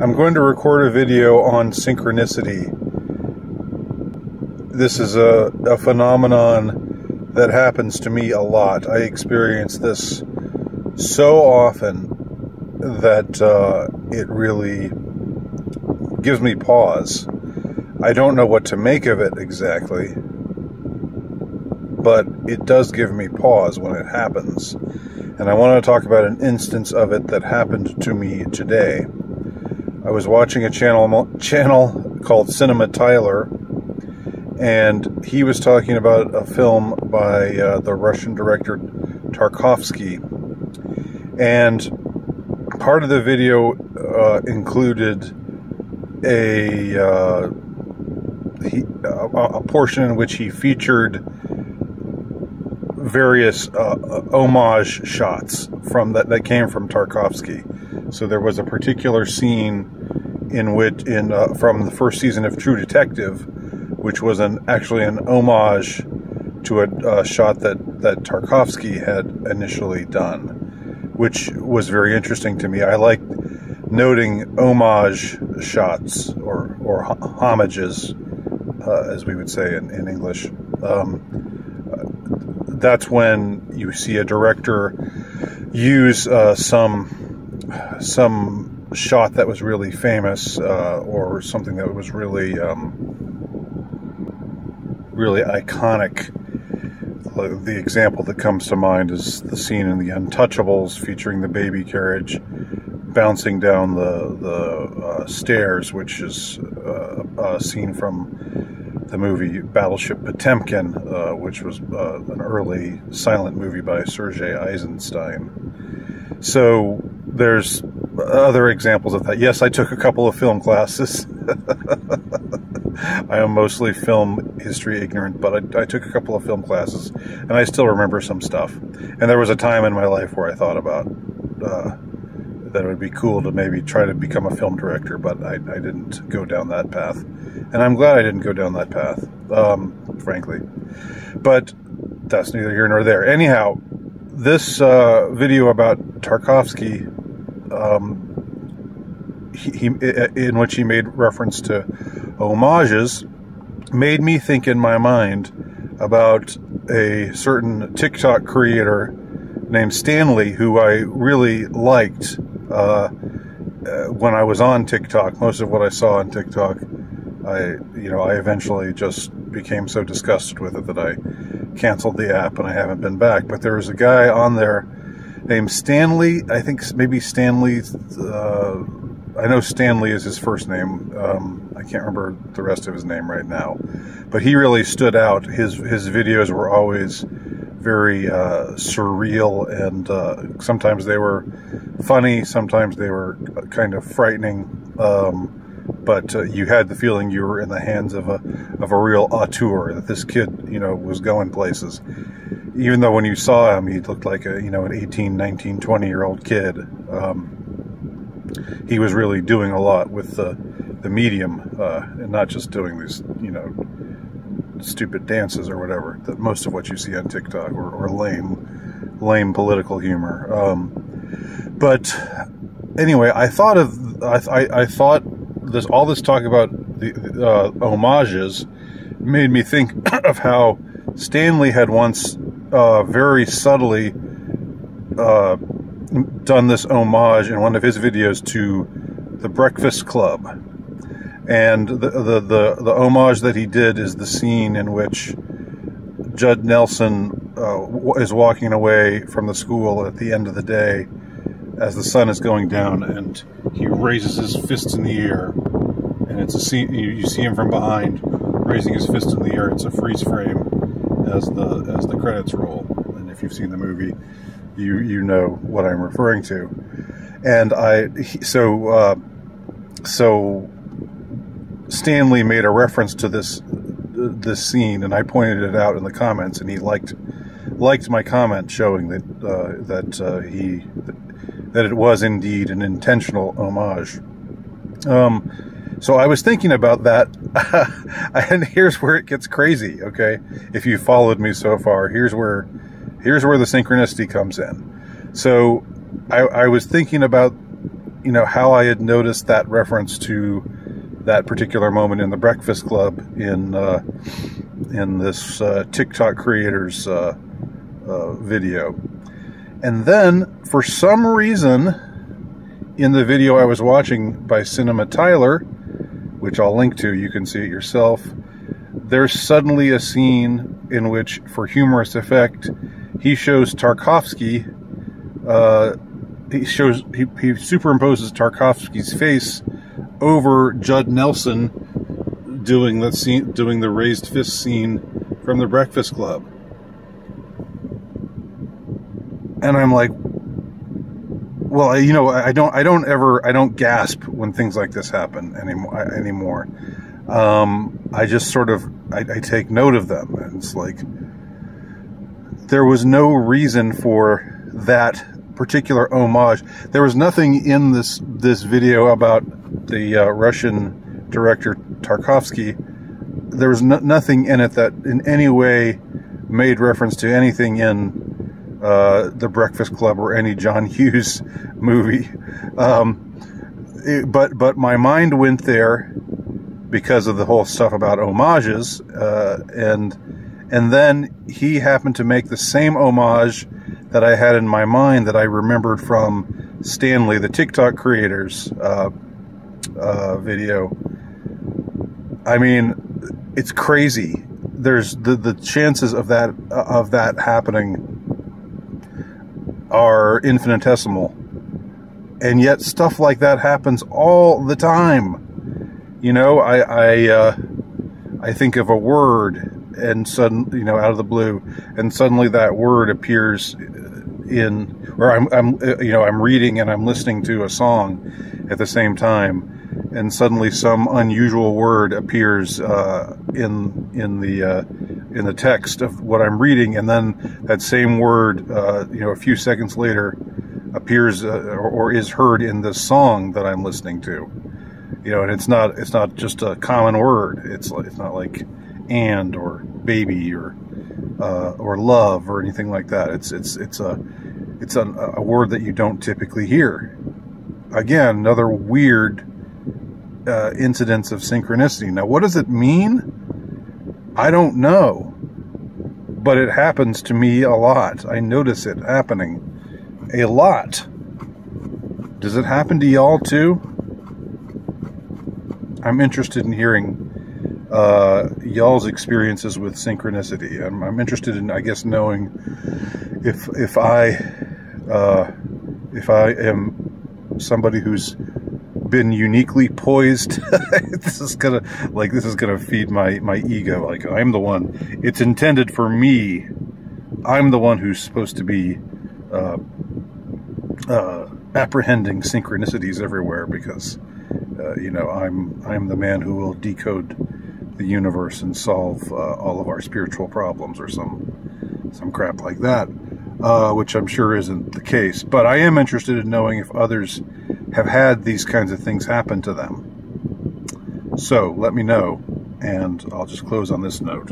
I'm going to record a video on synchronicity. This is a phenomenon that happens to me a lot. I experience this so often that it really gives me pause. I don't know what to make of it exactly, but it does give me pause when it happens. And I want to talk about an instance of it that happened to me today. I was watching a channel called Cinema Tyler, and he was talking about a film by the Russian director Tarkovsky. And part of the video included a portion in which he featured various homage shots from that came from Tarkovsky. So there was a particular scene in which, from the first season of True Detective, which was actually an homage to a shot that Tarkovsky had initially done, which was very interesting to me. I like noting homage shots or homages, as we would say in English. That's when you see a director use some shot that was really famous, or something that was really really iconic. The example that comes to mind is the scene in The Untouchables featuring the baby carriage bouncing down the stairs, which is a scene from the movie Battleship Potemkin, which was an early silent movie by Sergei Eisenstein. So there's other examples of that. Yes, I took a couple of film classes. I am mostly film history ignorant, but I took a couple of film classes, and I still remember some stuff. And there was a time in my life where I thought about that it would be cool to maybe try to become a film director, but I didn't go down that path. And I'm glad I didn't go down that path, frankly. But that's neither here nor there. Anyhow, this video about Tarkovsky, in which he made reference to homages, made me think in my mind about a certain TikTok creator named Stanley, who I really liked when I was on TikTok. Most of what I saw on TikTok, I eventually just became so disgusted with it that I canceled the app and I haven't been back. But there was a guy on there named Stanley. I think maybe Stanley. I know Stanley is his first name. I can't remember the rest of his name right now. But he really stood out. His videos were always very surreal, and sometimes they were funny, sometimes they were kind of frightening. But you had the feeling you were in the hands of a real auteur, that this kid, was going places. Even though when you saw him, he looked like an 18, 19, 20-year-old kid. He was really doing a lot with the medium, and not just doing these, stupid dances or whatever, that most of what you see on TikTok, or lame political humor. But anyway, I thought all this talk about the homages made me think of how Stanley had once very subtly done this homage in one of his videos to The Breakfast Club. And the homage that he did is the scene in which Judd Nelson is walking away from the school at the end of the day as the sun is going down, and he raises his fist in the air, and it's a scene, you see him from behind raising his fist in the air. It's a freeze frame as the credits roll, and if you've seen the movie, you know what I'm referring to. And so Stanley made a reference to this scene, and I pointed it out in the comments, and he liked my comment showing that it was indeed an intentional homage. So I was thinking about that, and here's where it gets crazy. Okay, if you followed me so far, here's where the synchronicity comes in. So I was thinking about you know, how I had noticed that reference to that particular moment in the Breakfast Club in this TikTok creator's video. And then, for some reason, in the video I was watching by Cinema Tyler, which I'll link to, you can see it yourself, there's suddenly a scene in which, for humorous effect, he shows Tarkovsky, he superimposes Tarkovsky's face over Judd Nelson doing the raised fist scene from the Breakfast Club. And I'm like, well, you know, I don't gasp when things like this happen anymore. I just sort of, I take note of them, and it's like, there was no reason for that particular homage. There was nothing in this video about the Russian director Tarkovsky. There was nothing in it that in any way made reference to anything in The Breakfast Club or any John Hughes movie. But my mind went there because of the whole stuff about homages, and then he happened to make the same homage that I had in my mind that I remembered from Stanley, the TikTok creator's video. I mean, it's crazy. There's the chances of that happening are infinitesimal, and yet stuff like that happens all the time. You know, I think of a word, and suddenly, you know, out of the blue, and suddenly that word appears or I'm reading and I'm listening to a song at the same time, and suddenly some unusual word appears in the text of what I'm reading, and then that same word, you know, a few seconds later appears or is heard in the song that I'm listening to. You know, and it's not just a common word. It's not like and or baby or love or anything like that. It's a word that you don't typically hear. Again, another weird incidence of synchronicity. Now, what does it mean? I don't know, but it happens to me a lot. I notice it happening a lot. Does it happen to y'all too? I'm interested in hearing y'all's experiences with synchronicity. I'm interested in, I guess, knowing if I am somebody who's been uniquely poised. This is gonna feed my ego. Like, I'm the one. It's intended for me. I'm the one who's supposed to be apprehending synchronicities everywhere, because you know, I'm the man who will decode the universe and solve all of our spiritual problems, or some crap like that, which I'm sure isn't the case. But I am interested in knowing if others have had these kinds of things happen to them. So let me know, and I'll just close on this note.